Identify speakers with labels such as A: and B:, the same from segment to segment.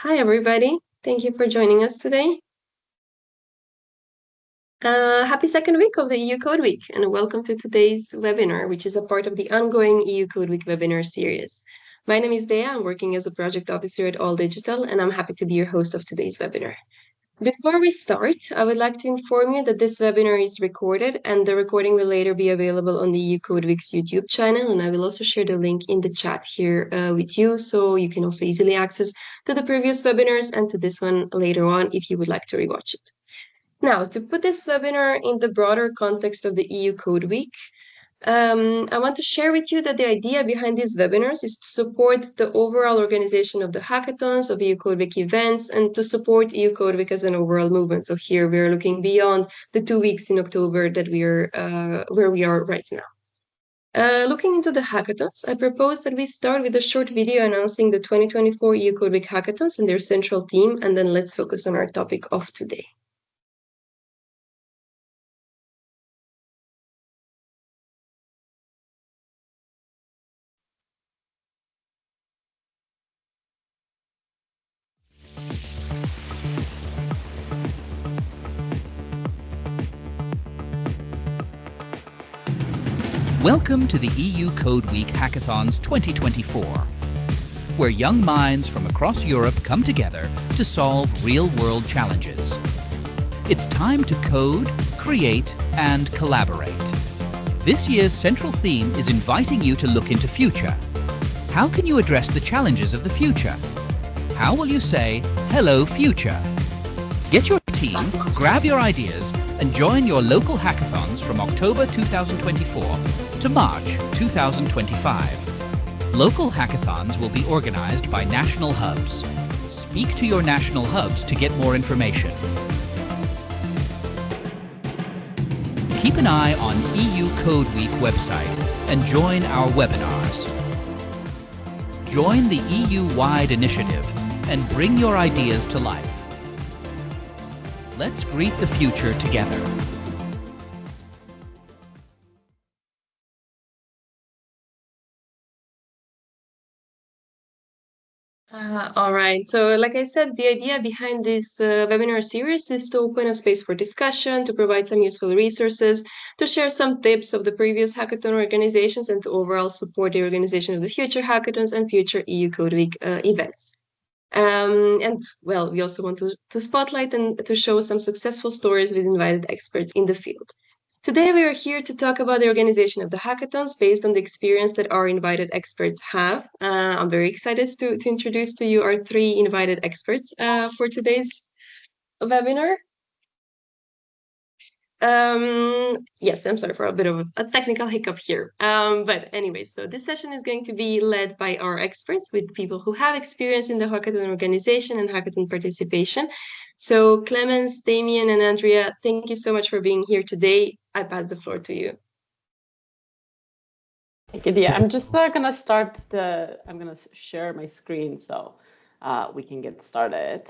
A: Hi, everybody. Thank you for joining us today. Happy second week of the EU Code Week, and welcome to today's webinar, which is a part of the ongoing EU Code Week webinar series. My name is Dea. I'm working as a project officer at All Digital, and I'm happy to be your host of today's webinar. Before we start, I would like to inform you that this webinar is recorded, and the recording will later be available on the EU Code Week's YouTube channel, and I will also share the link in the chat here with you, so you can also easily access to the previous webinars and to this one later on if you would like to rewatch it. Now, to put this webinar in the broader context of the EU Code Week, I want to share with you that the idea behind these webinars is to support the overall organization of the hackathons, of EU Code Week events, and to support EU Code Week as an overall movement. So here we are looking beyond the 2 weeks in October that we are where we are right now. Looking into the hackathons, I propose that we start with a short video announcing the 2024 EU Code Week hackathons and their central theme, and then let's focus on our topic of today.
B: Welcome to the EU Code Week Hackathons 2024, where young minds from across Europe come together to solve real-world challenges. It's time to code, create, and collaborate. This year's central theme is inviting you to look into future. How can you address the challenges of the future? How will you say, "Hello, future"? Get your team, grab your ideas, and join your local hackathons from October 2024 to March 2025. Local hackathons will be organized by national hubs. Speak to your national hubs to get more information. Keep an eye on EU Code Week website and join our webinars. Join the EU-wide initiative and bring your ideas to life. Let's greet the future together.
A: All right. So, like I said, the idea behind this webinar series is to open a space for discussion, to provide some useful resources, to share some tips of the previous hackathon organizations, and to overall support the organization of the future hackathons and future EU Code Week events. And well, we also want to spotlight and to show some successful stories with invited experts in the field. Today, we are here to talk about the organization of the hackathons based on the experience that our invited experts have. I'm very excited to introduce to you our three invited experts for today's webinar. Yes, I'm sorry for a bit of a technical hiccup here. But anyway, so this session is going to be led by our experts with people who have experience in the hackathon organization and hackathon participation. So Clemens, Damien, and Andrea, thank you so much for being here today. I pass the floor to you.
C: Thank you, Dia. I'm just gonna start I'm gonna share my screen so we can get started.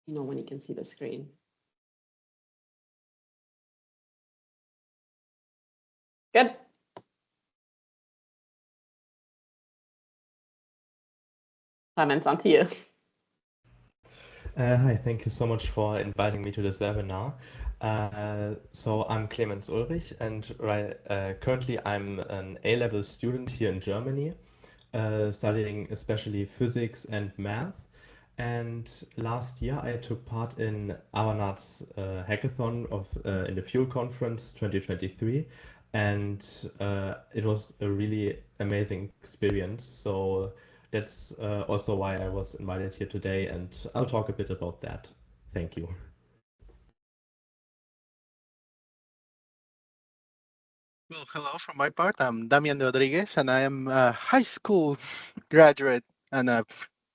C: You know when you can see the screen. Good. Clemens, on to you.
D: Hi, thank you so much for inviting me to this webinar. So I'm Clemens Ulrich, and currently I'm an A-level student here in Germany, studying especially physics and math. And last year I took part in Avanad's hackathon in the Fuel Conference 2023, and it was a really amazing experience. So that's also why I was invited here today, and I'll talk a bit about that. Thank you.
E: Well, hello from my part. I'm Damian Rodriguez, and I am a high school graduate and a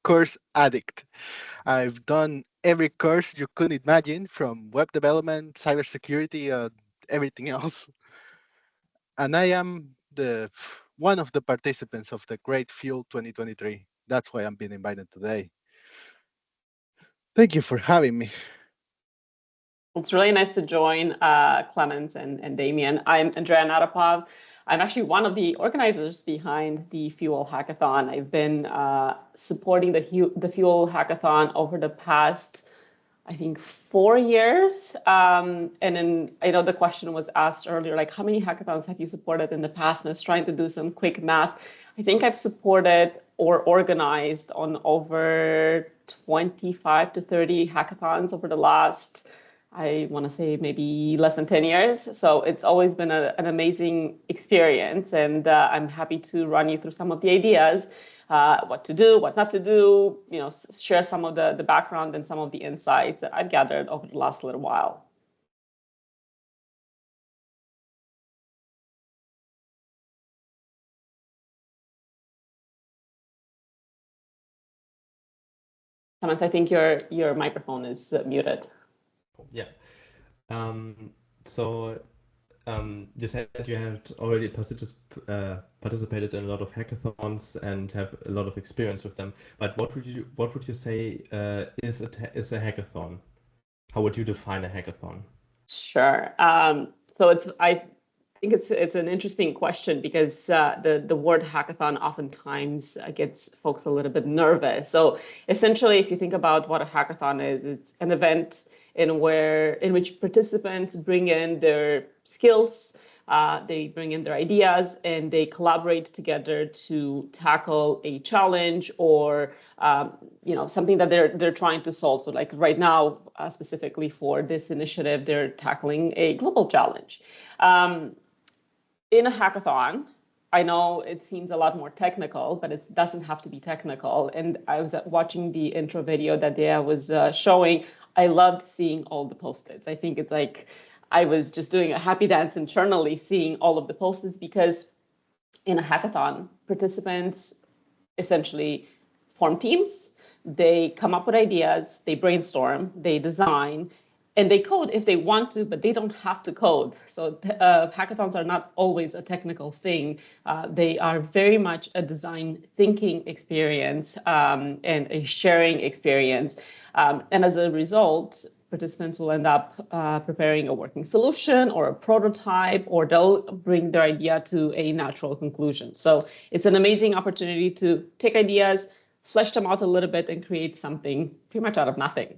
E: course addict. I've done every course you could imagine, from web development, cybersecurity, everything else. And I am one of the participants of the Great Fuel 2023. That's why I'm being invited today. Thank you for having me.
C: It's really nice to join Clemens and Damien. I'm Andrea Natapov. I'm actually one of the organizers behind the Fuel Hackathon. I've been supporting the Fuel Hackathon over the past, I think, 4 years. And then I know the question was asked earlier, like, how many hackathons have you supported in the past? And I was trying to do some quick math. I think I've supported or organized on over 25 to 30 hackathons over the last, I want to say, maybe less than 10 years. So it's always been an amazing experience. And I'm happy to run you through some of the ideas, what to do, what not to do, share some of the background and some of the insights that I've gathered over the last little while. Thomas, I think your microphone is muted.
D: Yeah. So you said you had already participated in a lot of hackathons and have a lot of experience with them. But what would you say is a hackathon? How would you define a hackathon?
C: Sure. So I think it's an interesting question because the word hackathon oftentimes gets folks a little bit nervous. So essentially, if you think about what a hackathon is, it's an event in which participants bring in their skills, they bring in their ideas, and they collaborate together to tackle a challenge or something that they're trying to solve. So like right now, specifically for this initiative, they're tackling a global challenge. In a hackathon, I know it seems a lot more technical, but it doesn't have to be technical. And I was watching the intro video that Dea was showing. I loved seeing all the Post-its. I think it's like I was just doing a happy dance internally seeing all of the Post-its, because in a hackathon, participants essentially form teams. They come up with ideas, they brainstorm, they design, and they code if they want to, but they don't have to code. So hackathons are not always a technical thing. They are very much a design thinking experience and a sharing experience. And as a result, participants will end up preparing a working solution or a prototype, or they'll bring their idea to a natural conclusion. So it's an amazing opportunity to take ideas, flesh them out a little bit, and create something pretty much out of nothing.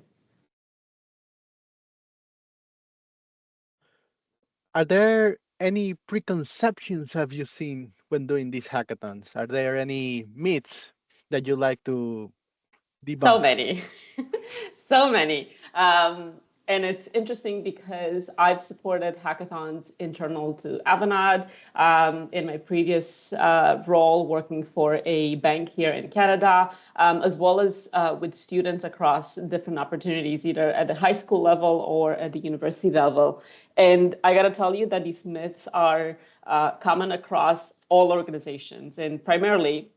E: Are there any preconceptions have you seen when doing these hackathons? Are there any myths that you like to debunk?
C: So many, so many. And it's interesting because I've supported hackathons internal to Avanade in my previous role working for a bank here in Canada, as well as with students across different opportunities, either at the high school level or at the university level. And I got to tell you that these myths are common across all organizations, and primarily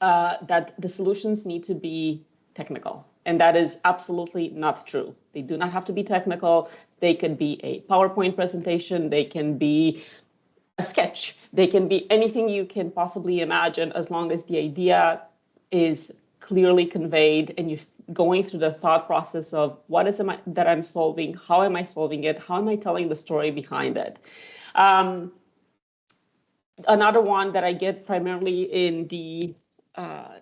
C: that the solutions need to be technical. And that is absolutely not true. They do not have to be technical. They can be a PowerPoint presentation. They can be a sketch. They can be anything you can possibly imagine, as long as the idea is clearly conveyed and you're going through the thought process of what is it that I'm solving, how am I solving it, how am I telling the story behind it. Another one that I get primarily in the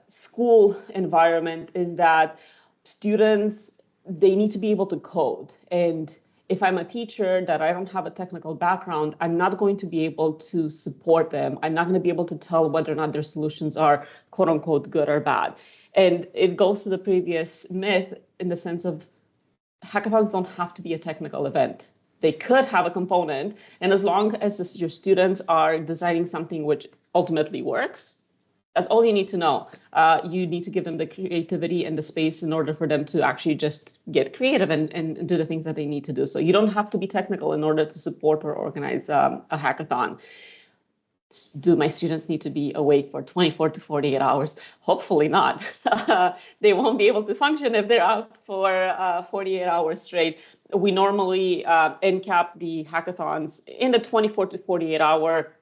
C: school environment is that students, they need to be able to code. And if I'm a teacher that I don't have a technical background, I'm not going to be able to support them. I'm not going to be able to tell whether or not their solutions are quote unquote good or bad. And it goes to the previous myth in the sense of hackathons don't have to be a technical event. They could have a component, and as long as your students are designing something which ultimately works, that's all you need to know. You need to give them the creativity and the space in order for them to actually just get creative and do the things that they need to do. So you don't have to be technical in order to support or organize a hackathon. Do my students need to be awake for 24 to 48 hours? Hopefully not. They won't be able to function if they're out for 48 hours straight. We normally end cap the hackathons in the 24 to 48 hour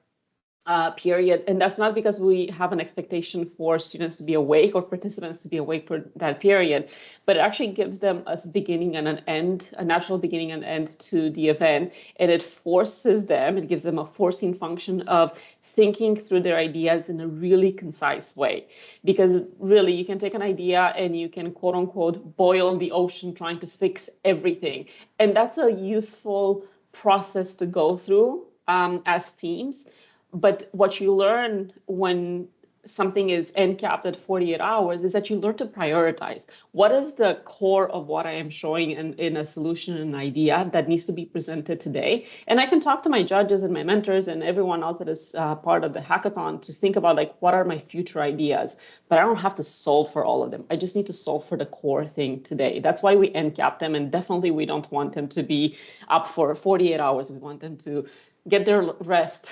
C: period. And that's not because we have an expectation for students to be awake or participants to be awake for that period, but it actually gives them a beginning and an end, a natural beginning and end to the event. And it forces them, it gives them a forcing function of thinking through their ideas in a really concise way. Because really, you can take an idea and you can, quote unquote, boil the ocean trying to fix everything. And that's a useful process to go through as teams. But what you learn when something is end capped at 48 hours is that you learn to prioritize. What is the core of what I am showing in a solution, an idea that needs to be presented today? And I can talk to my judges and my mentors and everyone else that is part of the hackathon to think about, like, what are my future ideas? But I don't have to solve for all of them. I just need to solve for the core thing today. That's why we end cap them. And definitely we don't want them to be up for 48 hours. We want them to get their rest,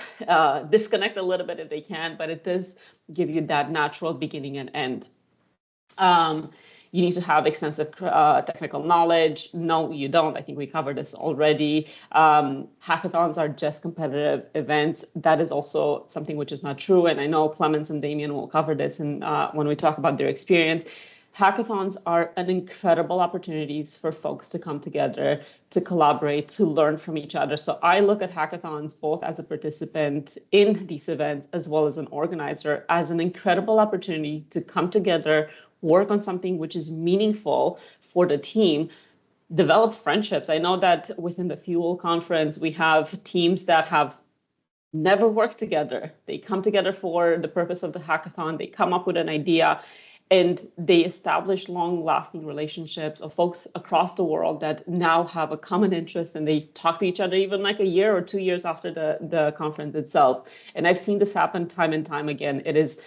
C: disconnect a little bit if they can, but it does give you that natural beginning and end. You need to have extensive technical knowledge. No, you don't. I think we covered this already. Hackathons are just competitive events. That is also something which is not true. And I know Clemens and Damien will cover this when we talk about their experience. Hackathons are an incredible opportunities for folks to come together, to collaborate, to learn from each other. So I look at hackathons both as a participant in these events as well as an organizer as an incredible opportunity to come together, work on something which is meaningful for the team, develop friendships. I know that within the Fuel conference, we have teams that have never worked together. They come together for the purpose of the hackathon. They come up with an idea, and they establish long-lasting relationships of folks across the world that now have a common interest, and they talk to each other even like a year or 2 years after the conference itself. And I've seen this happen time and time again. It is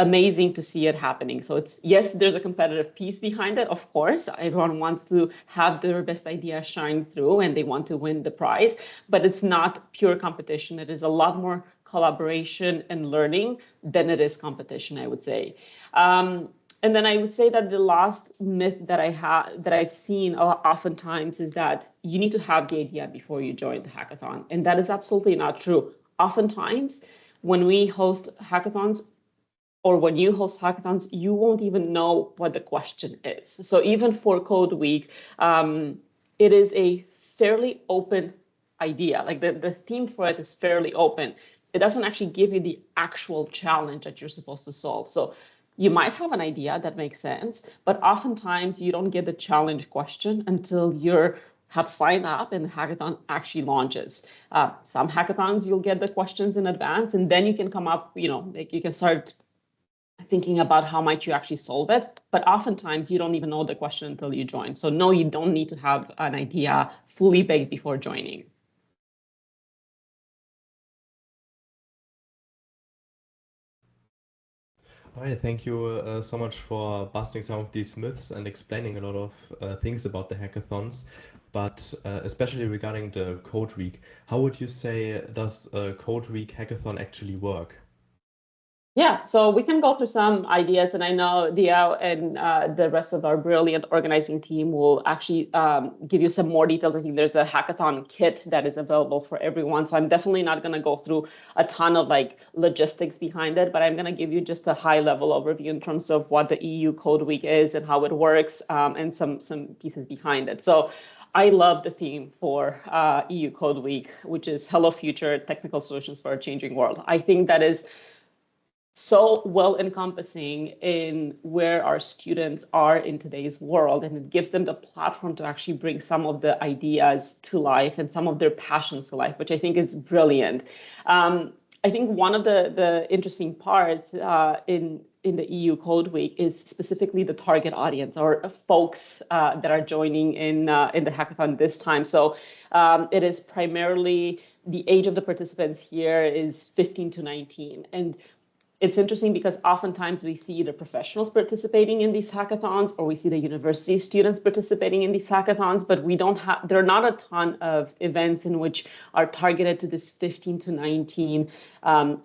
C: amazing to see it happening. So it's, yes, there's a competitive piece behind it. Of course, everyone wants to have their best idea shine through and they want to win the prize, but it's not pure competition. It is a lot more collaboration and learning than it is competition, I would say. And then I would say that the last myth that I've seen oftentimes is that you need to have the idea before you join the hackathon. And that is absolutely not true. Oftentimes, when we host hackathons, or when you host hackathons, you won't even know what the question is. So even for Code Week, it is a fairly open idea. Like the theme for it is fairly open. It doesn't actually give you the actual challenge that you're supposed to solve. So you might have an idea that makes sense, but oftentimes you don't get the challenge question until you're have signed up and the hackathon actually launches. Some hackathons, you'll get the questions in advance, and then you can come up, like you can start thinking about how might you actually solve it. But oftentimes you don't even know the question until you join. So no, you don't need to have an idea fully baked before joining.
D: All right, thank you so much for busting some of these myths and explaining a lot of things about the hackathons. But especially regarding the Code Week, how would you say does a Code Week hackathon actually work?
C: Yeah, so we can go through some ideas, and I know Dia and the rest of our brilliant organizing team will actually give you some more details. I think there's a hackathon kit that is available for everyone. So I'm definitely not going to go through a ton of like logistics behind it, but I'm going to give you just a high level overview in terms of what the EU Code Week is and how it works, and some pieces behind it. So I love the theme for EU Code Week, which is Hello Future, Technical Solutions for a Changing World. I think that is so well encompassing in where our students are in today's world, and it gives them the platform to actually bring some of the ideas to life and some of their passions to life, which I think is brilliant. I think one of the interesting parts in the EU Code Week is specifically the target audience, or folks that are joining in the hackathon this time. So it is primarily the age of the participants here is 15 to 19. And it's interesting because oftentimes we see the professionals participating in these hackathons, or we see the university students participating in these hackathons, but there are not a ton of events in which are targeted to this 15 to 19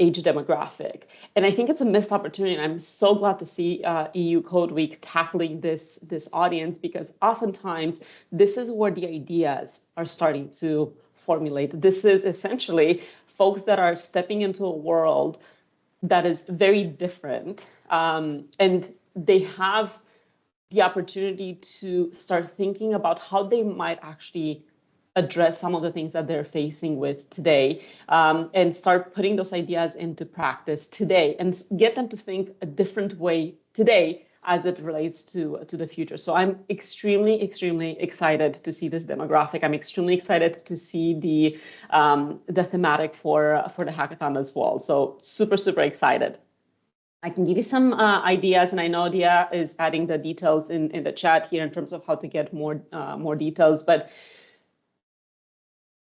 C: age demographic. And I think it's a missed opportunity. And I'm so glad to see EU Code Week tackling this audience, because oftentimes this is where the ideas are starting to formulate. This is essentially folks that are stepping into a world that is very different, and they have the opportunity to start thinking about how they might actually address some of the things that they're facing with today, and start putting those ideas into practice today and get them to think a different way today as it relates to the future. So I'm extremely, extremely excited to see this demographic. I'm extremely excited to see the thematic for the hackathon as well. So super, super excited. I can give you some ideas, and I know Dia is adding the details in the chat here in terms of how to get more details. But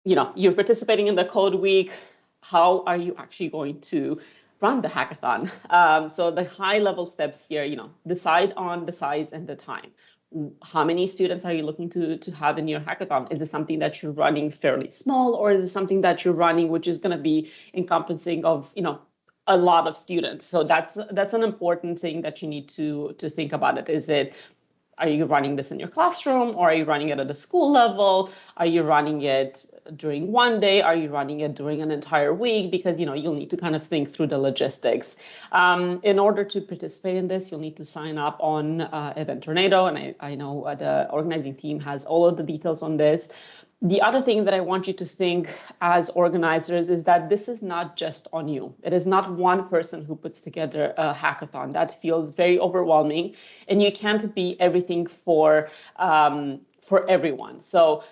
C: you're participating in the Code Week. How are you actually going to run the hackathon? So the high-level steps here, decide on the size and the time. How many students are you looking to have in your hackathon? Is it something that you're running fairly small, or is it something that you're running which is going to be encompassing of a lot of students? So that's an important thing that you need to think about it. Are you running this in your classroom, or are you running it at a school level? Are you running it during one day? Are you running it during an entire week? Because you'll need to kind of think through the logistics. In order to participate in this, you'll need to sign up on Event Tornado, and I know the organizing team has all of the details on this. The other thing that I want you to think as organizers is that this is not just on you. It is not one person who puts together a hackathon. That feels very overwhelming, and you can't be everything for everyone. So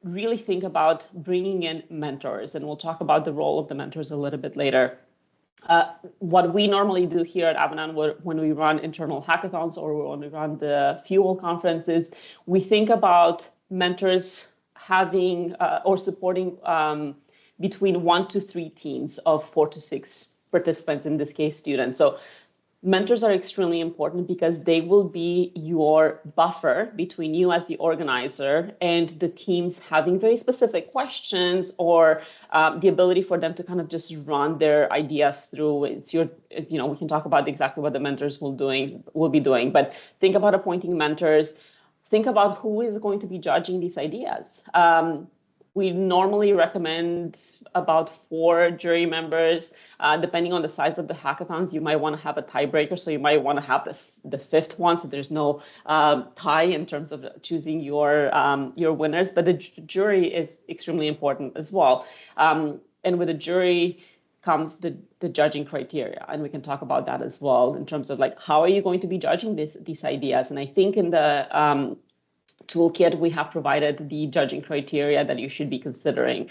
C: really think about bringing in mentors, and we'll talk about the role of the mentors a little bit later. What we normally do here at Avanan when we run internal hackathons or when we run the Fuel conferences, we think about mentors having or supporting between 1 to 3 teams of 4 to 6 participants, in this case, students. So mentors are extremely important because they will be your buffer between you as the organizer and the teams having very specific questions, or the ability for them to kind of just run their ideas through. It's your, we can talk about exactly what the mentors will be doing, but think about appointing mentors. Think about who is going to be judging these ideas. We normally recommend about 4 jury members. Depending on the size of the hackathons, you might want to have a tiebreaker, so you might want to have the 5th one, so there's no tie in terms of choosing your winners. But the jury is extremely important as well. And with the jury comes the judging criteria, and we can talk about that as well in terms of how are you going to be judging these ideas. And I think in the toolkit we have provided the judging criteria that you should be considering.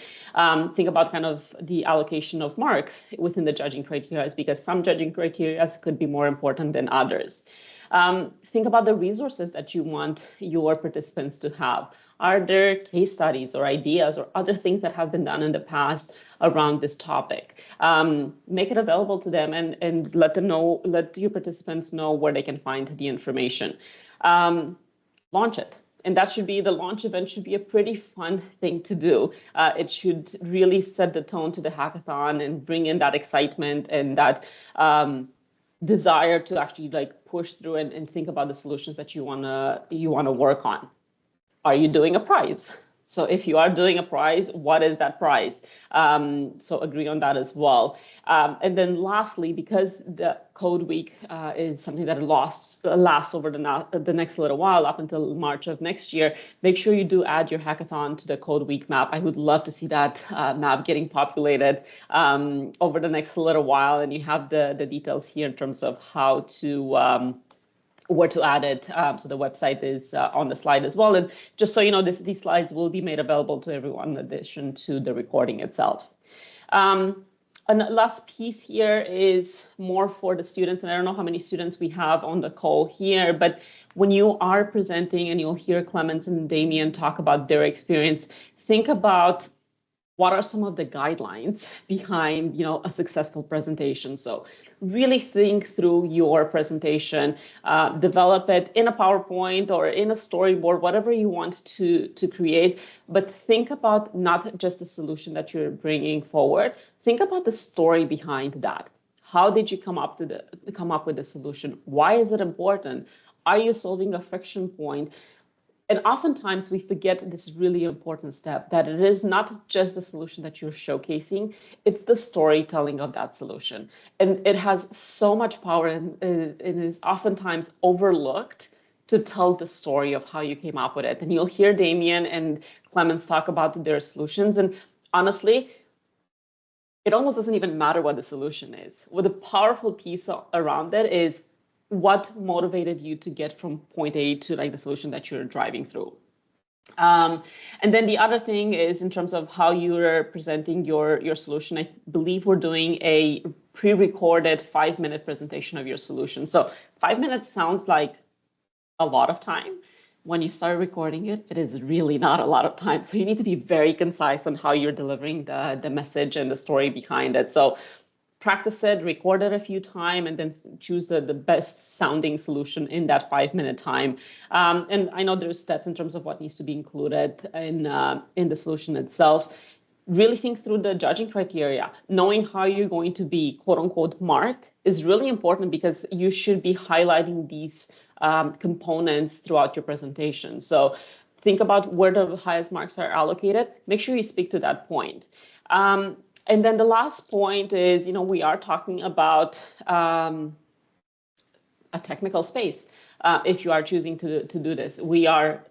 C: Think about kind of the allocation of marks within the judging criteria, because some judging criteria could be more important than others. Think about the resources that you want your participants to have. Are there case studies or ideas or other things that have been done in the past around this topic? Make it available to them and let your participants know where they can find the information. Launch it. And the launch event should be a pretty fun thing to do. It should really set the tone to the hackathon and bring in that excitement and that desire to actually push through and think about the solutions that you wanna work on. Are you doing a prize? So if you are doing a prize, what is that prize? So agree on that as well. And then lastly, because the Code Week is something that lasts over the next little while, up until March of next year, make sure you do add your hackathon to the Code Week map. I would love to see that map getting populated over the next little while. And you have the details here in terms of how to where to add it. So the website is on the slide as well. And just so you know, these slides will be made available to everyone in addition to the recording itself. And the last piece here is more for the students. And I don't know how many students we have on the call here, but when you are presenting and you'll hear Clemens and Damien talk about their experience, think about what are some of the guidelines behind a successful presentation. So really think through your presentation, develop it in a PowerPoint or in a storyboard, whatever you want to create, but think about not just the solution that you're bringing forward. Think about the story behind that. How did you come up with the solution? Why is it important? Are you solving a friction point? And oftentimes we forget this really important step, that it is not just the solution that you're showcasing, it's the storytelling of that solution. And it has so much power, and it is oftentimes overlooked to tell the story of how you came up with it. And you'll hear Damien and Clemens talk about their solutions. And honestly, it almost doesn't even matter what the solution is. What the powerful piece around it is what motivated you to get from point A to like the solution that you're driving through. And then the other thing is in terms of how you're presenting your solution. I believe we're doing a pre-recorded 5-minute presentation of your solution. So 5 minutes sounds like a lot of time. When you start recording it, it is really not a lot of time. So you need to be very concise on how you're delivering the message and the story behind it. So practice it, record it a few times, and then choose the best sounding solution in that 5-minute time. And I know there's steps in terms of what needs to be included in the solution itself. Really think through the judging criteria. Knowing how you're going to be quote unquote marked is really important, because you should be highlighting these components throughout your presentation. So think about where the highest marks are allocated. Make sure you speak to that point. And then the last point is, we are talking about a technical space. If you are choosing to do this, we are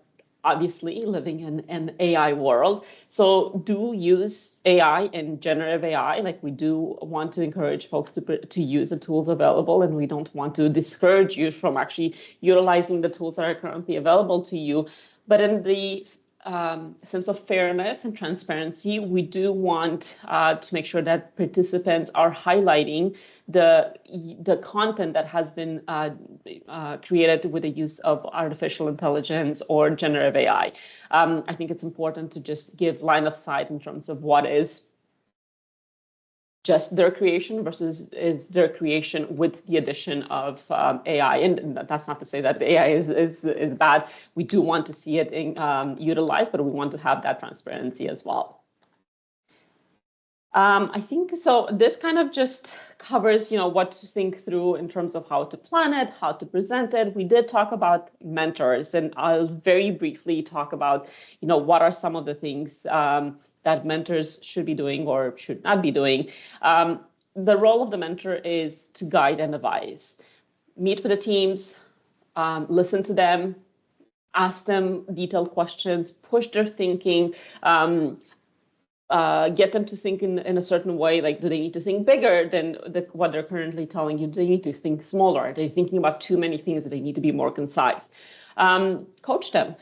C: obviously living in an AI world. So do use AI and generative AI. Like, we do want to encourage folks to use the tools available, and we don't want to discourage you from actually utilizing the tools that are currently available to you. But in the sense of fairness and transparency, we do want to make sure that participants are highlighting the content that has been created with the use of artificial intelligence or generative AI. I think it's important to just give line of sight in terms of what is just their creation versus is their creation with the addition of AI. And that's not to say that the AI is bad. We do want to see it utilized, but we want to have that transparency as well. I think so. This kind of just covers, what to think through in terms of how to plan it, how to present it. We did talk about mentors, and I'll very briefly talk about, what are some of the things that mentors should be doing or should not be doing. The role of the mentor is to guide and advise. Meet with the teams, listen to them, ask them detailed questions, push their thinking, get them to think in a certain way. Like, do they need to think bigger than what they're currently telling you? Do they need to think smaller? Are they thinking about too many things? Do they need to be more concise? Coach them.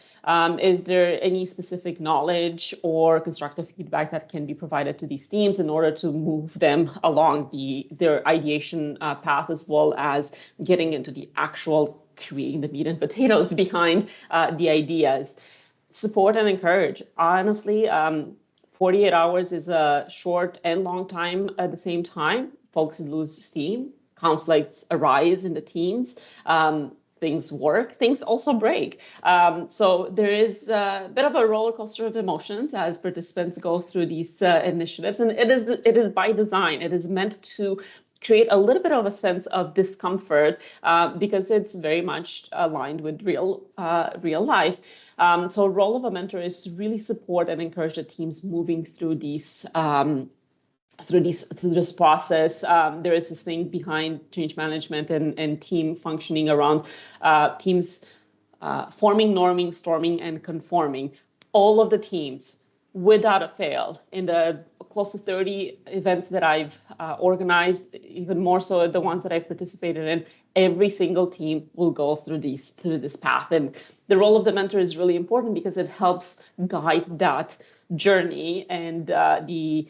C: Is there any specific knowledge or constructive feedback that can be provided to these teams in order to move them along their ideation path, as well as getting into the actual creating the meat and potatoes behind the ideas? Support and encourage. Honestly, 48 hours is a short and long time at the same time. Folks lose steam, conflicts arise in the teams. Things work, things also break. So there is a bit of a roller coaster of emotions as participants go through these initiatives, and it is by design. It is meant to create a little bit of a sense of discomfort because it's very much aligned with real life. So the role of a mentor is to really support and encourage the teams moving through these through this process. There is this thing behind change management and team functioning around teams forming, norming, storming, and conforming. All of the teams, without a fail, in the close to 30 events that I've organized, even more so the ones that I've participated in, every single team will go through this path. And the role of the mentor is really important because it helps guide that journey and the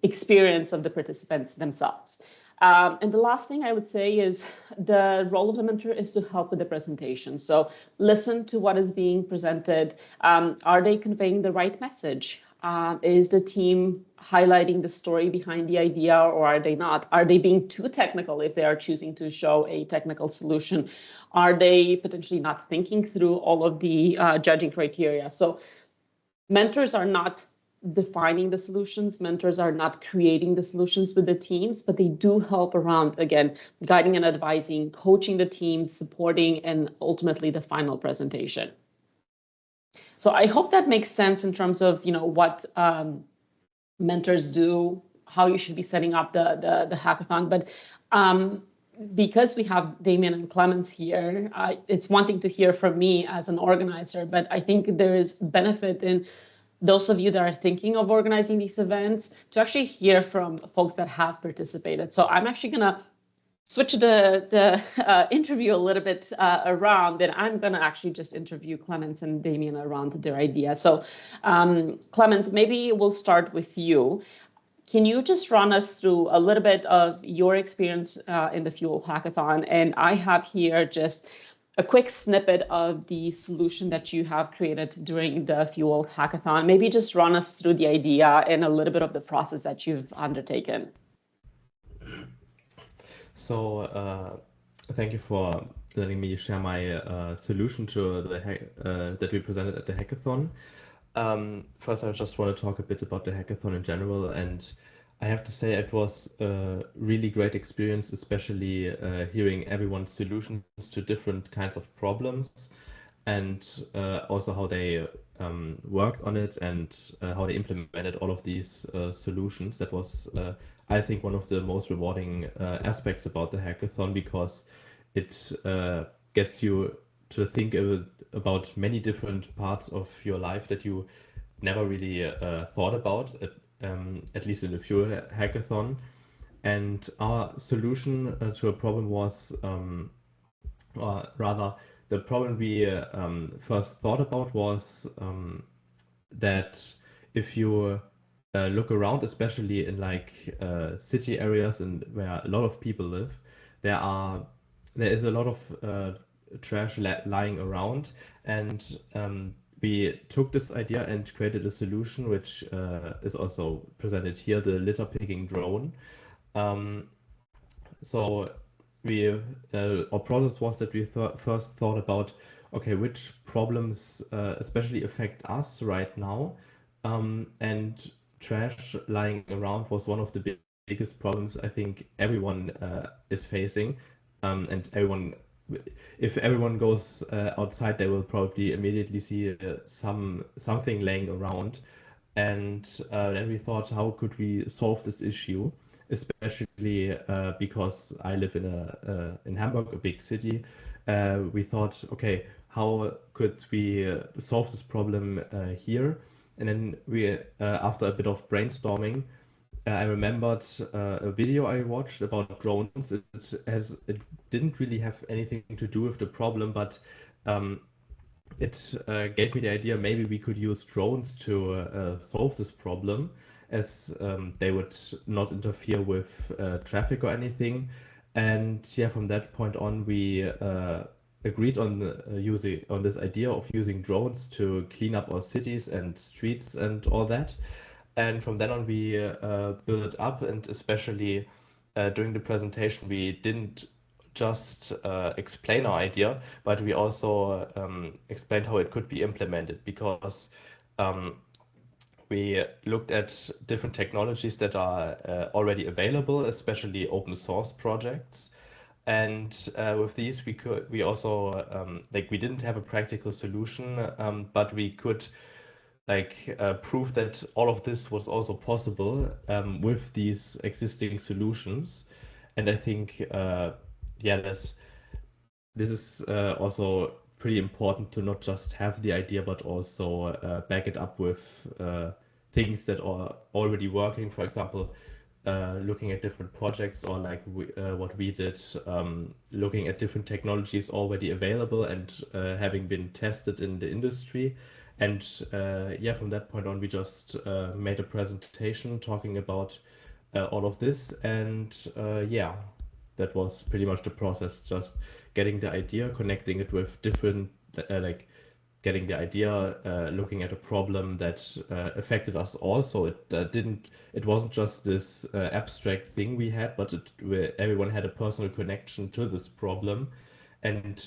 C: experience of the participants themselves. And the last thing I would say is the role of the mentor is to help with the presentation. So listen to what is being presented. Are they conveying the right message? Is the team highlighting the story behind the idea, or are they not? Are they being too technical if they are choosing to show a technical solution? Are they potentially not thinking through all of the judging criteria? So mentors are not defining the solutions. Mentors are not creating the solutions with the teams, but they do help around, again, guiding and advising, coaching the teams, supporting, and ultimately the final presentation. So I hope that makes sense in terms of, what mentors do, how you should be setting up the hackathon. But because we have Damien and Clemens here, it's one thing to hear from me as an organizer, but I think there is benefit in those of you that are thinking of organizing these events to actually hear from folks that have participated. So I'm actually going to switch the interview a little bit around, and I'm going to actually just interview Clemens and Damien around their idea. So Clemens, maybe we'll start with you. Can you just run us through a little bit of your experience in the Fuel Hackathon? And I have here just a quick snippet of the solution that you have created during the Fuel Hackathon. Maybe just run us through the idea and a little bit of the process that you've undertaken.
D: So thank you for letting me share my solution to the that we presented at the hackathon. First, I just want to talk a bit about the hackathon in general, and I have to say it was a really great experience, especially hearing everyone's solutions to different kinds of problems, and also how they worked on it and how they implemented all of these solutions. That was, I think, one of the most rewarding aspects about the hackathon, because it gets you to think about many different parts of your life that you never really thought about, at least in the Fuel Hackathon. And our solution to a problem was, or rather, the problem we first thought about was that if you look around, especially in like city areas and where a lot of people live, there is a lot of trash lying around, and we took this idea and created a solution which is also presented here, the litter picking drone. So our process was that we first thought about, okay, which problems especially affect us right now, and trash lying around was one of the biggest problems I think everyone is facing, and if everyone goes outside, they will probably immediately see something laying around. And then we thought, how could we solve this issue, especially because I live in Hamburg, a big city. We thought, okay, how could we solve this problem here? And then we, after a bit of brainstorming, I remembered a video I watched about drones. It didn't really have anything to do with the problem, but it gave me the idea maybe we could use drones to solve this problem, as they would not interfere with traffic or anything. And yeah, from that point on, we agreed on this idea of using drones to clean up our cities and streets and all that. And from then on, we built it up, and especially during the presentation, we didn't just explain our idea, but we also explained how it could be implemented, because we looked at different technologies that are already available, especially open source projects. And with these, we also we didn't have a practical solution, but we could prove that all of this was also possible with these existing solutions. And I think, yeah, this is also pretty important to not just have the idea, but also back it up with things that are already working. For example, looking at different projects, or like what we did, looking at different technologies already available and having been tested in the industry. And yeah, from that point on, we just made a presentation talking about all of this. And yeah, that was pretty much the process, just getting the idea, connecting it with different, getting the idea, looking at a problem that affected us all. So it wasn't just this abstract thing we had, but everyone had a personal connection to this problem. And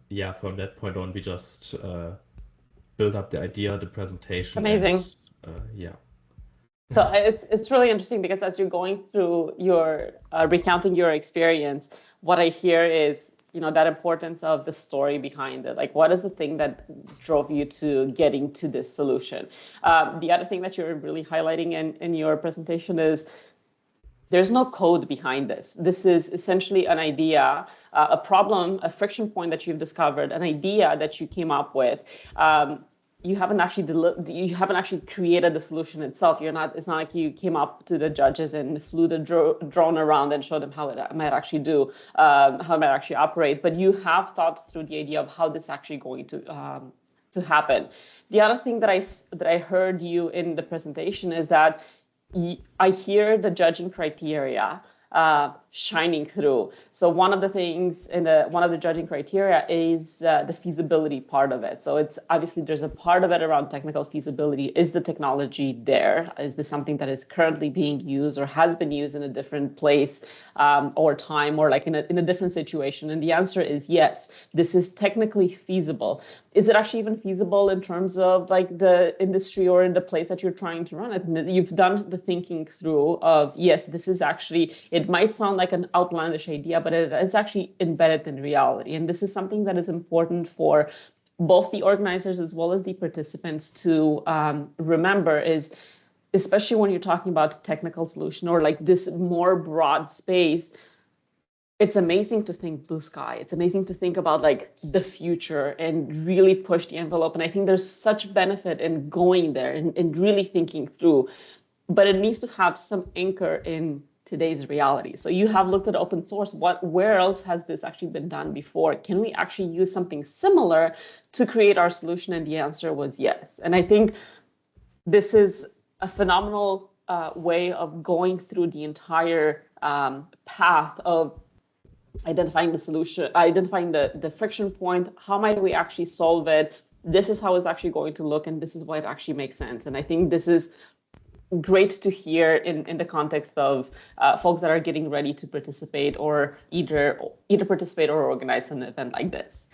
D: yeah, from that point on, we just built up the idea, the presentation.
C: Amazing.
D: And, yeah.
C: So it's really interesting, because as you're going through your recounting your experience, what I hear is that importance of the story behind it. Like, what is the thing that drove you to getting to this solution? The other thing that you're really highlighting in your presentation is there's no code behind this. This is essentially an idea, a problem, a friction point that you've discovered, an idea that you came up with. You haven't actually created the solution itself. It's not like you came up to the judges and flew the drone around and showed them how it might actually do, how it might actually operate. But you have thought through the idea of how this is actually going to happen. The other thing that I heard you in the presentation is that I hear the judging criteria shining through. So one of the things in one of the judging criteria is the feasibility part of it. So it's obviously there's a part of it around technical feasibility. Is the technology there? Is this something that is currently being used or has been used in a different place or time or like in a different situation? And the answer is yes, this is technically feasible. Is it actually even feasible in terms of like the industry or in the place that you're trying to run it? And you've done the thinking through of, yes, this is actually, it might sound like an outlandish idea, but it's actually embedded in reality. And this is something that is important for both the organizers as well as the participants to remember is, especially when you're talking about technical solution or like this more broad space, it's amazing to think blue sky. It's amazing to think about like the future and really push the envelope. And I think there's such benefit in going there and really thinking through, but it needs to have some anchor in today's reality. So you have looked at open source. Where else has this actually been done before? Can we actually use something similar to create our solution? And the answer was yes. And I think this is a phenomenal way of going through the entire path of identifying the solution, identifying the friction point. How might we actually solve it? This is how it's actually going to look, and this is why it actually makes sense. And I think this is great to hear in the context of folks that are getting ready to participate or either participate or organize an event like this.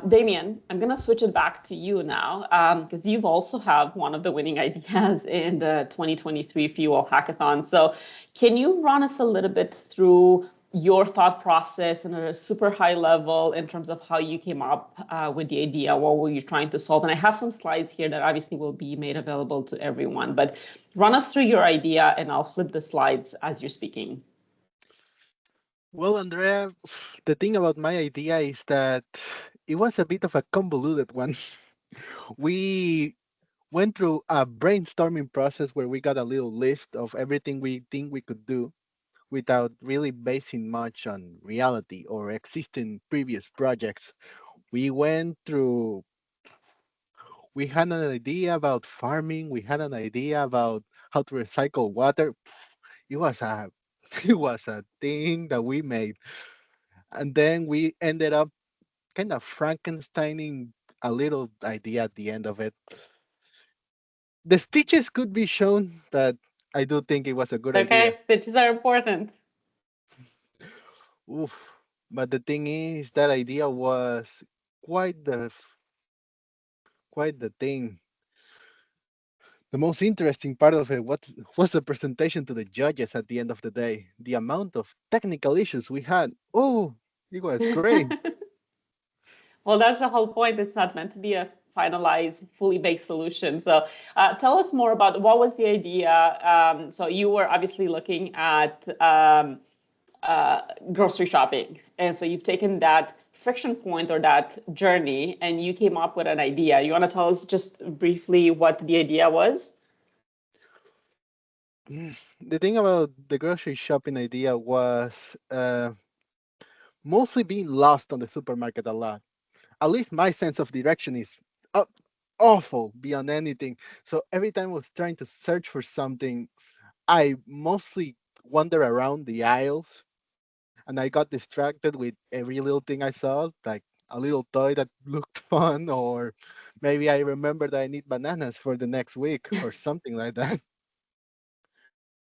C: Damien, I'm going to switch it back to you now because you've also have one of the winning ideas in the 2023 Fuel Hackathon. So can you run us a little bit through your thought process and at a super high level in terms of how you came up with the idea? What were you trying to solve? And I have some slides here that obviously will be made available to everyone, but run us through your idea and I'll flip the slides as you're speaking.
E: Well, Andrea, the thing about my idea is that it was a bit of a convoluted one. We went through a brainstorming process where we got a little list of everything we think we could do without really basing much on reality or existing previous projects. We went through, we had an idea about farming, we had an idea about how to recycle water. It was a it was a thing that we made. And then we ended up kind of Frankensteining a little idea at the end of it. The stitches could be shown, but I do think it was a good idea.
C: Okay, stitches are important.
E: Oof. But the thing is, that idea was quite the quite the thing. The most interesting part of it was the presentation to the judges at the end of the day. The amount of technical issues we had. Oh, it was great.
C: Well, that's the whole point. It's not meant to be a finalized, fully baked solution. So tell us more about what was the idea. So you were obviously looking at grocery shopping. And so you've taken that friction point or that journey and you came up with an idea. You want to tell us just briefly what the idea was?
E: The thing about the grocery shopping idea was mostly being lost on the supermarket a lot. At least my sense of direction is awful beyond anything. So every time I was trying to search for something, I mostly wander around the aisles and I got distracted with every little thing I saw, like a little toy that looked fun, or maybe I remember that I need bananas for the next week or something like that.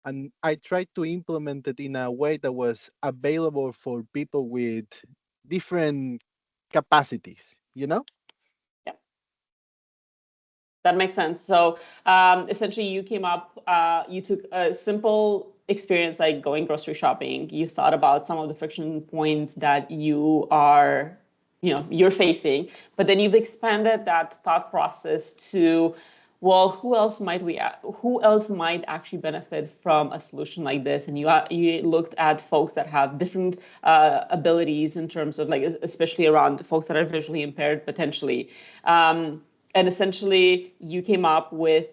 E: And I tried to implement it in a way that was available for people with different capacities, you know?
C: Yeah, that makes sense. So essentially you came up, you took a simple experience like going grocery shopping, you thought about some of the friction points that you're facing, but then you've expanded that thought process to, well, who else might actually benefit from a solution like this? And you looked at folks that have different abilities in terms of, like, especially around folks that are visually impaired potentially. And essentially, you came up with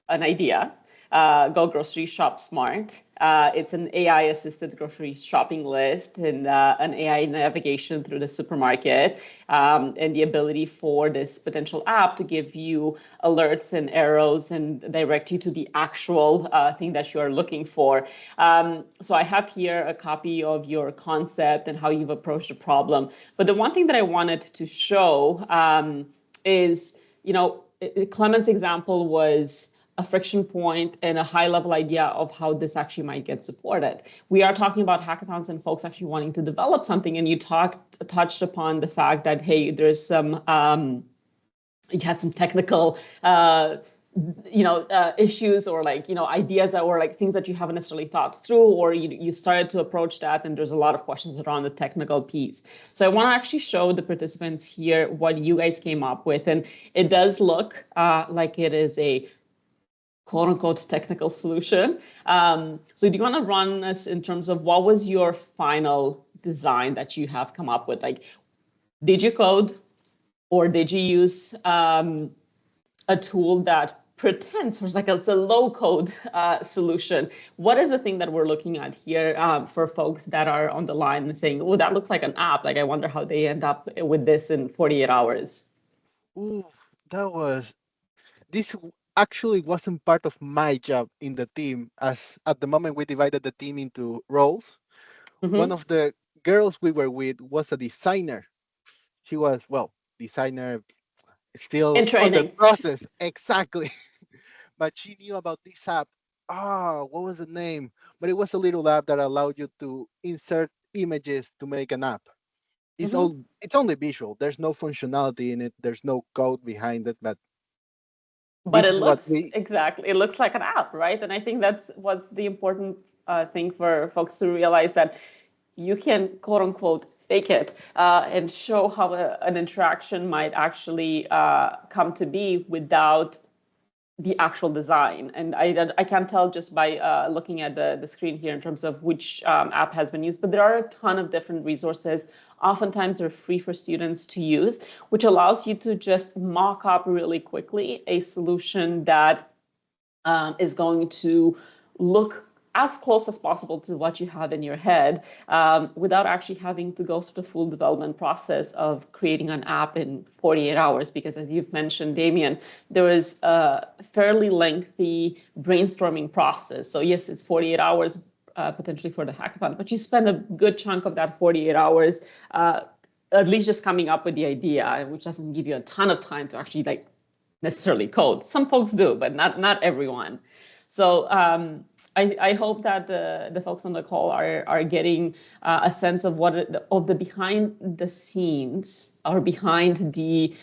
C: an idea, Go Grocery Shop Smart. It's an AI-assisted grocery shopping list and an AI navigation through the supermarket, and the ability for this potential app to give you alerts and arrows and direct you to the actual thing that you are looking for. So I have here a copy of your concept and how you've approached the problem. But the one thing that I wanted to show is, Clement's example was a friction point and a high-level idea of how this actually might get supported. We are talking about hackathons and folks actually wanting to develop something, and you touched upon the fact that, hey, there's some, you had some technical, issues or ideas that were like things that you haven't necessarily thought through, or you started to approach that, and there's a lot of questions around the technical piece. So I want to actually show the participants here what you guys came up with, and it does look like it is a quote unquote technical solution. So do you want to run us in terms of what was your final design that you have come up with? Like, did you code, or did you use a tool that pretends it's a low code solution? What is the thing that we're looking at here for folks that are on the line and saying, oh, that looks like an app. Like, I wonder how they end up with this in 48 hours.
E: Ooh, this actually wasn't part of my job in the team, as at the moment we divided the team into roles.
C: Mm-hmm.
E: One of the girls we were with was a designer. She was, designer still
C: in training.
E: under process, exactly. But she knew about this app. What was the name? But it was a little app that allowed you to insert images to make an app. It's only visual. There's no functionality in it. There's no code behind it, but
C: it looks exactly. It looks like an app, right? And I think that's what's the important thing for folks to realize, that you can quote unquote fake it and show how an interaction might actually come to be without the actual design. And I can tell just by looking at the screen here in terms of which app has been used, but there are a ton of different resources. Oftentimes they're free for students to use, which allows you to just mock up really quickly a solution that is going to look as close as possible to what you have in your head, without actually having to go through the full development process of creating an app in 48 hours. Because as you've mentioned, Damien, there is a fairly lengthy brainstorming process. So yes, it's 48 hours potentially for the hackathon, but you spend a good chunk of that 48 hours at least just coming up with the idea, which doesn't give you a ton of time to actually necessarily code. Some folks do, but not everyone. So I hope that the folks on the call are getting a sense of of the behind the scenes, or behind the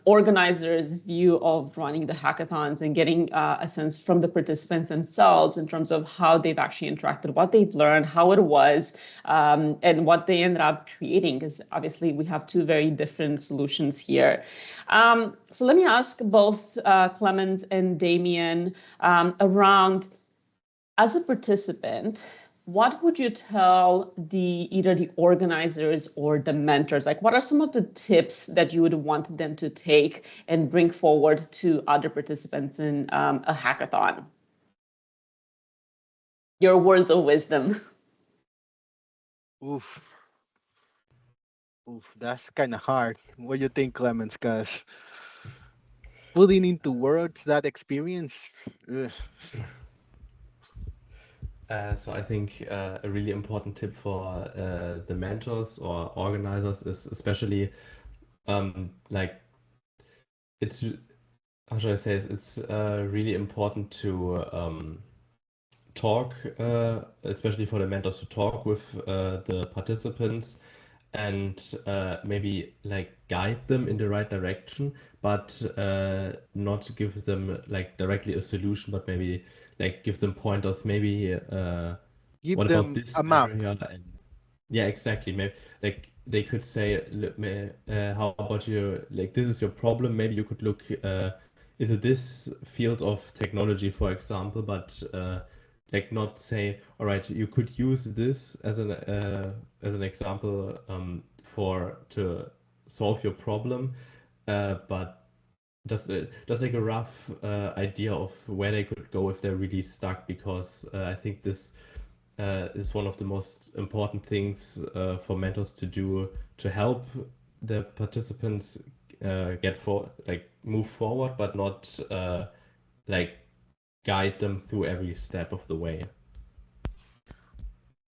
C: organizers' view of running the hackathons, and getting a sense from the participants themselves in terms of how they've actually interacted, what they've learned, how it was, and what they ended up creating, because obviously we have two very different solutions here. So let me ask both Clement and Damien around, as a participant, what would you tell either the organizers or the mentors? Like, what are some of the tips that you would want them to take and bring forward to other participants in a hackathon? Your words of wisdom.
E: Oof, that's kind of hard. What do you think, Clemens? Because putting into words that experience. Ugh.
D: So I think a really important tip for the mentors or organizers is especially it's, how should I say this? It's really important to talk, especially for the mentors, to talk with the participants and maybe like guide them in the right direction, but not give them like directly a solution, but maybe like give them pointers. Maybe
E: Give
D: what about
E: them
D: this
E: a map.
D: area? And yeah, exactly. Maybe like they could say, how about you? Like this is your problem. Maybe you could look into this field of technology, for example, but like not say, all right, you could use this as an example for to solve your problem, but just like a rough idea of where they could go if they're really stuck, because I think this is one of the most important things for mentors to do to help the participants move forward, but not like guide them through every step of the way.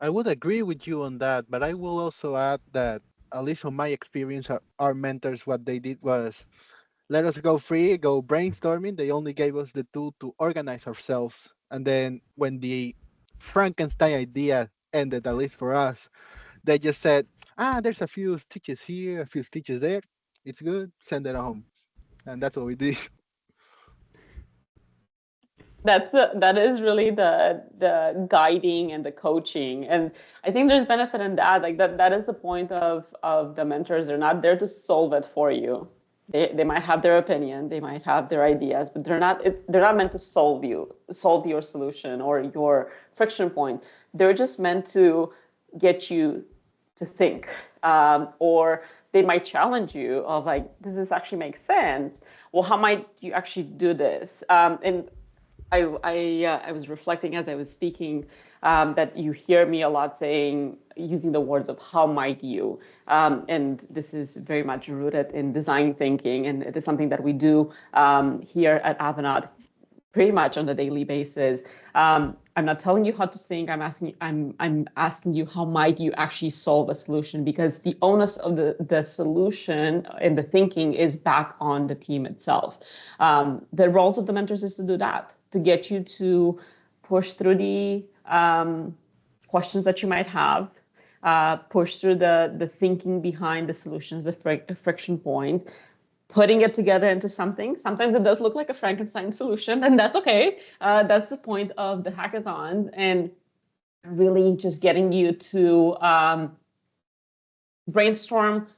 E: I would agree with you on that, but I will also add that, at least on my experience, our mentors, what they did was let us go free, go brainstorming. They only gave us the tool to organize ourselves. And then when the Frankenstein idea ended, at least for us, they just said, there's a few stitches here, a few stitches there. It's good. Send it home. And that's what we did.
C: That is really the guiding and the coaching, and I think there's benefit in that. Like that is the point of the mentors. They're not there to solve it for you. They might have their opinion, they might have their ideas, but they're not meant to solve your solution or your friction point. They're just meant to get you to think, or they might challenge you of like, does this actually make sense? Well, how might you actually do this? And I was reflecting as I was speaking, that you hear me a lot saying, using the words of how might you, and this is very much rooted in design thinking, and it is something that we do here at Avanade pretty much on a daily basis. I'm not telling you how to think. I'm asking you how might you actually solve a solution, because the onus of the solution and the thinking is back on the team itself. The roles of the mentors is to do that, to get you to push through the questions that you might have, push through the thinking behind the solutions, the friction point, putting it together into something. Sometimes it does look like a Frankenstein solution, and that's okay. That's the point of the hackathon, and really just getting you to brainstorm,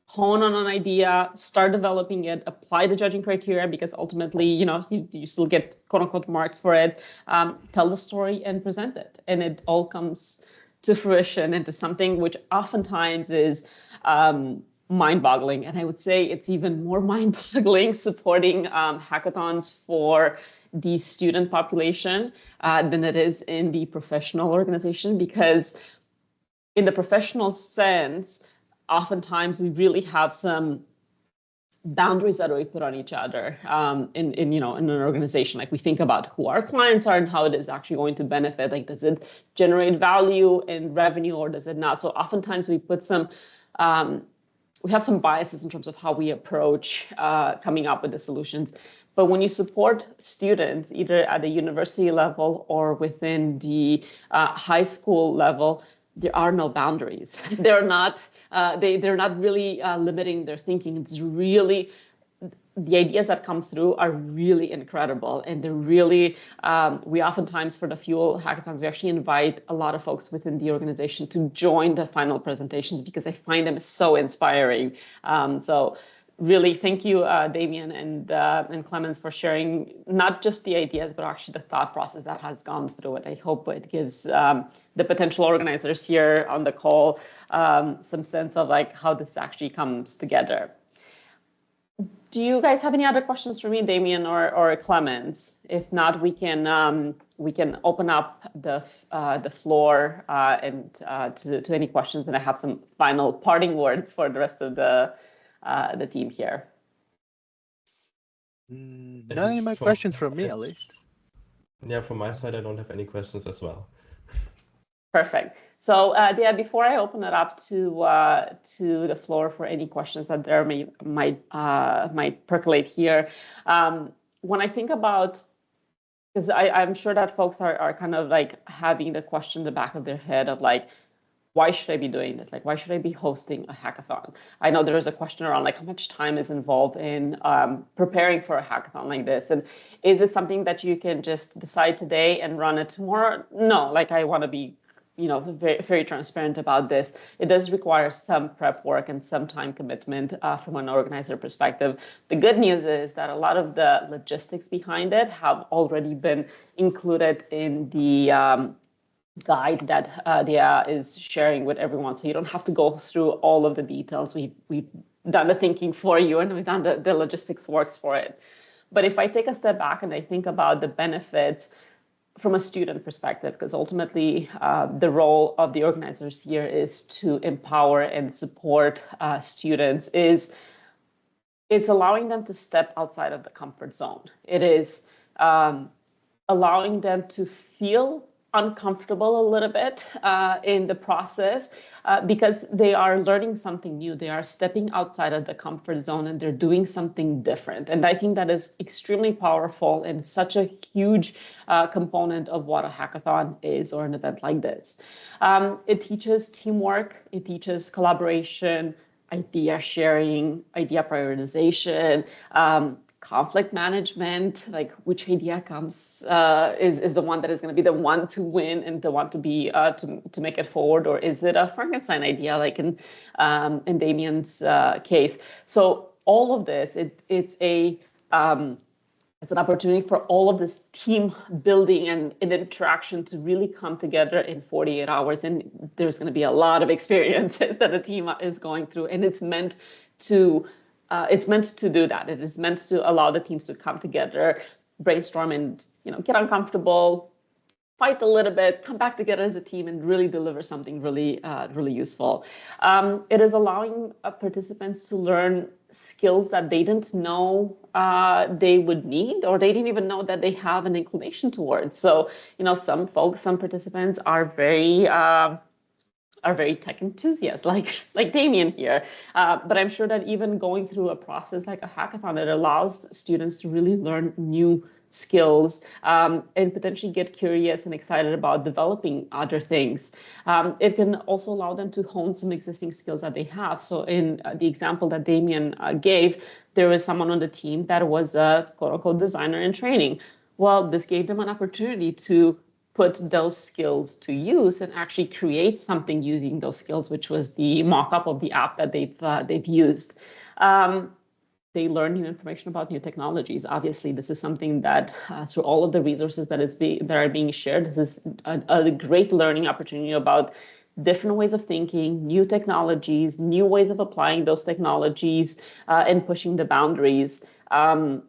C: hone on an idea, start developing it, apply the judging criteria, because ultimately, you still get quote unquote marks for it. Tell the story and present it, and it all comes to fruition into something which oftentimes is mind-boggling. And I would say it's even more mind-boggling supporting hackathons for the student population than it is in the professional organization, because in the professional sense, oftentimes we really have some boundaries that we put on each other in an organization. Like we think about who our clients are and how it is actually going to benefit. Like, does it generate value and revenue or does it not? So oftentimes we put some we have some biases in terms of how we approach coming up with the solutions. But when you support students, either at the university level or within the high school level, there are no boundaries. They're not really limiting their thinking. It's really, the ideas that come through are really incredible, and they're really, we oftentimes for the Fuel hackathons, we actually invite a lot of folks within the organization to join the final presentations because I find them so inspiring. So really, thank you, Damien and Clemens, for sharing not just the ideas, but actually the thought process that has gone through it. I hope it gives the potential organizers here on the call some sense of like how this actually comes together. Do you guys have any other questions for me, Damien or Clemens? If not, we can open up the floor and to any questions, and I have some final parting words for the rest of the team here.
E: Not any more questions from me, at least.
D: Yeah, from my side, I don't have any questions as well.
C: Perfect. So, before I open it up to the floor for any questions that there might percolate here, when I think about, because I'm sure that folks are kind of like having the question in the back of their head of like, why should I be doing this? Like, why should I be hosting a hackathon? I know there is a question around like how much time is involved in preparing for a hackathon like this. And is it something that you can just decide today and run it tomorrow? No, like I want to be, very, very transparent about this. It does require some prep work and some time commitment from an organizer perspective. The good news is that a lot of the logistics behind it have already been included in the guide that Dia is sharing with everyone. So you don't have to go through all of the details. We've done the thinking for you and we've done the logistics works for it. But if I take a step back and I think about the benefits from a student perspective, because ultimately the role of the organizers here is to empower and support students, it's allowing them to step outside of the comfort zone. It is allowing them to feel uncomfortable a little bit in the process because they are learning something new. They are stepping outside of the comfort zone and they're doing something different. And I think that is extremely powerful and such a huge component of what a hackathon is or an event like this. It teaches teamwork, it teaches collaboration, idea sharing, idea prioritization, conflict management, like which idea comes is the one that is going to be the one to win and the one to be to make it forward, or is it a Frankenstein idea like in Damian's case? So all of this, it's an opportunity for all of this team building and interaction to really come together in 48 hours. And there's going to be a lot of experiences that the team is going through, and it's meant to do that. It is meant to allow the teams to come together, brainstorm, and get uncomfortable, fight a little bit, come back together as a team, and really deliver something really, really useful. It is allowing participants to learn skills that they didn't know they would need, or they didn't even know that they have an inclination towards. So, some participants are very tech enthusiasts, like Damien here. But I'm sure that even going through a process like a hackathon, it allows students to really learn new skills and potentially get curious and excited about developing other things. It can also allow them to hone some existing skills that they have. So in the example that Damien gave, there was someone on the team that was a quote-unquote designer in training. Well, this gave them an opportunity to put those skills to use and actually create something using those skills, which was the mock-up of the app that they've used. They learn new information about new technologies. Obviously, this is something that through all of the resources that are being shared, this is a great learning opportunity about different ways of thinking, new technologies, new ways of applying those technologies, and pushing the boundaries. It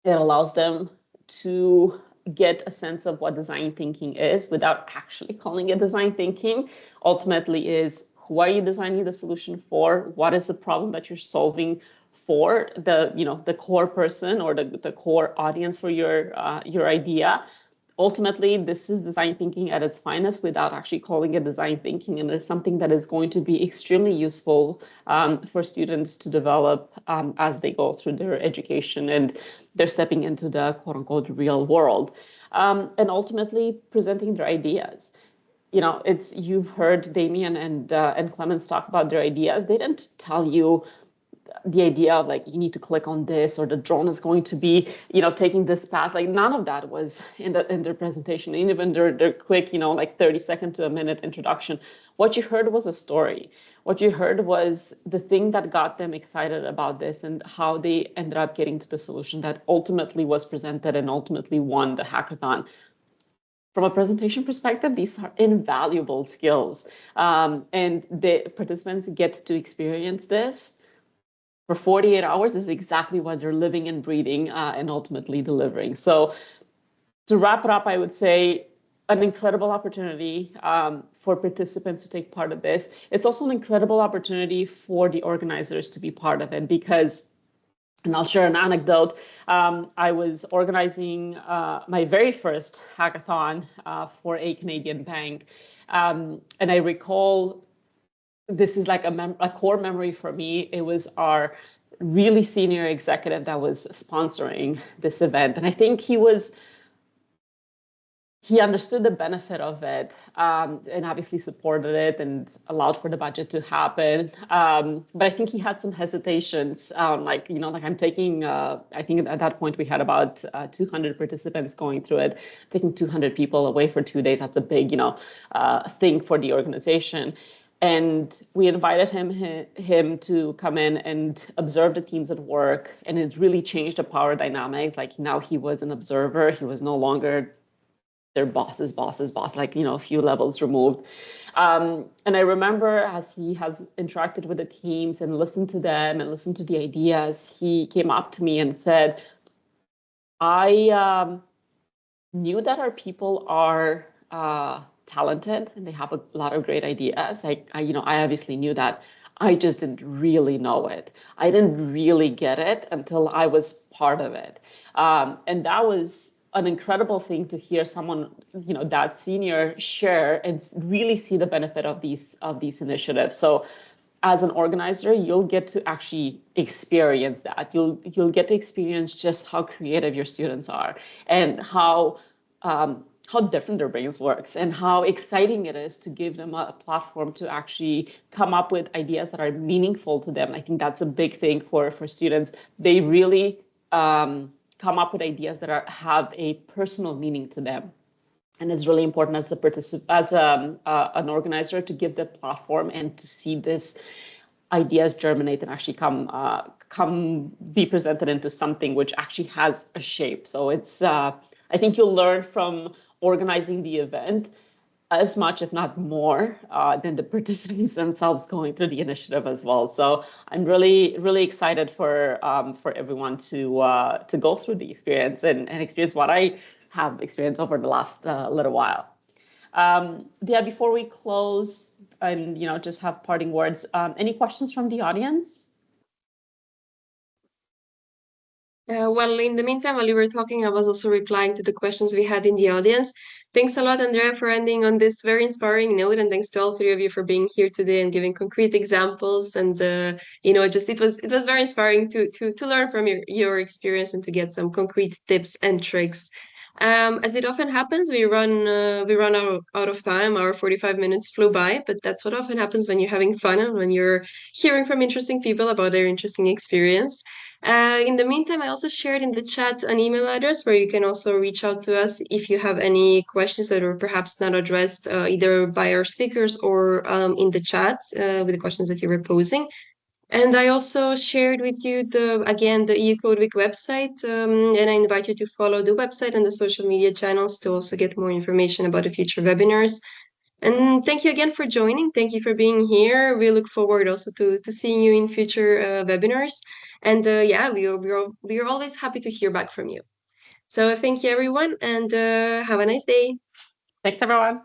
C: allows them to get a sense of what design thinking is without actually calling it design thinking. Ultimately is, who are you designing the solution for? What is the problem that you're solving for the core person or the core audience for your idea? Ultimately, this is design thinking at its finest without actually calling it design thinking. And it's something that is going to be extremely useful for students to develop as they go through their education and they're stepping into the quote unquote real world. And ultimately presenting their ideas. You've heard Damien and Clemens talk about their ideas. They didn't tell you the idea of like, you need to click on this, or the drone is going to be, taking this path. Like none of that was in their presentation, even their quick, like 30-second to a minute introduction. What you heard was a story. What you heard was the thing that got them excited about this and how they ended up getting to the solution that ultimately was presented and ultimately won the hackathon. From a presentation perspective, these are invaluable skills. And the participants get to experience this for 48 hours is exactly what they're living and breathing and ultimately delivering. So to wrap it up, I would say an incredible opportunity for participants to take part of this. It's also an incredible opportunity for the organizers to be part of it because, and I'll share an anecdote, I was organizing my very first hackathon for a Canadian bank. And I recall this is like a core memory for me. It was our really senior executive that was sponsoring this event. And I think he was he understood the benefit of it, and obviously supported it and allowed for the budget to happen. But I think he had some hesitations, like I'm taking. I think at that point we had about 200 participants going through it. Taking 200 people away for 2 days, that's a big thing for the organization. And we invited him to come in and observe the teams at work, and it really changed the power dynamic. Like now he was an observer; he was no longer their boss's boss, like, a few levels removed. And I remember as he has interacted with the teams and listened to them and listened to the ideas, he came up to me and said, I knew that our people are talented and they have a lot of great ideas. I obviously knew that. I just didn't really know it. I didn't really get it until I was part of it. And that was an incredible thing to hear someone, that senior share and really see the benefit of these initiatives. So as an organizer, you'll get to actually experience that. You'll get to experience just how creative your students are and how different their brains works and how exciting it is to give them a platform to actually come up with ideas that are meaningful to them. I think that's a big thing for students. They really come up with ideas that have a personal meaning to them. And it's really important as an organizer to give the platform and to see this ideas germinate and actually come be presented into something which actually has a shape. So it's I think you'll learn from organizing the event as much, if not more, than the participants themselves going through the initiative as well. So I'm really, really excited for everyone to go through the experience and experience what I have experienced over the last little while. Yeah, before we close and just have parting words, any questions from the audience?
A: Well, in the meantime, while you were talking, I was also replying to the questions we had in the audience. Thanks a lot, Andrea, for ending on this very inspiring note, and thanks to all three of you for being here today and giving concrete examples. And just it was very inspiring to learn from your experience and to get some concrete tips and tricks. As it often happens, we run out of time. Our 45 minutes flew by, but that's what often happens when you're having fun and when you're hearing from interesting people about their interesting experience. In the meantime, I also shared in the chat an email address where you can also reach out to us if you have any questions that were perhaps not addressed either by our speakers or in the chat with the questions that you were posing. And I also shared with you the EU Code Week website, and I invite you to follow the website and the social media channels to also get more information about the future webinars. And thank you again for joining. Thank you for being here. We look forward also to seeing you in future webinars. And we are always happy to hear back from you. So thank you, everyone, and have a nice day.
C: Thanks, everyone.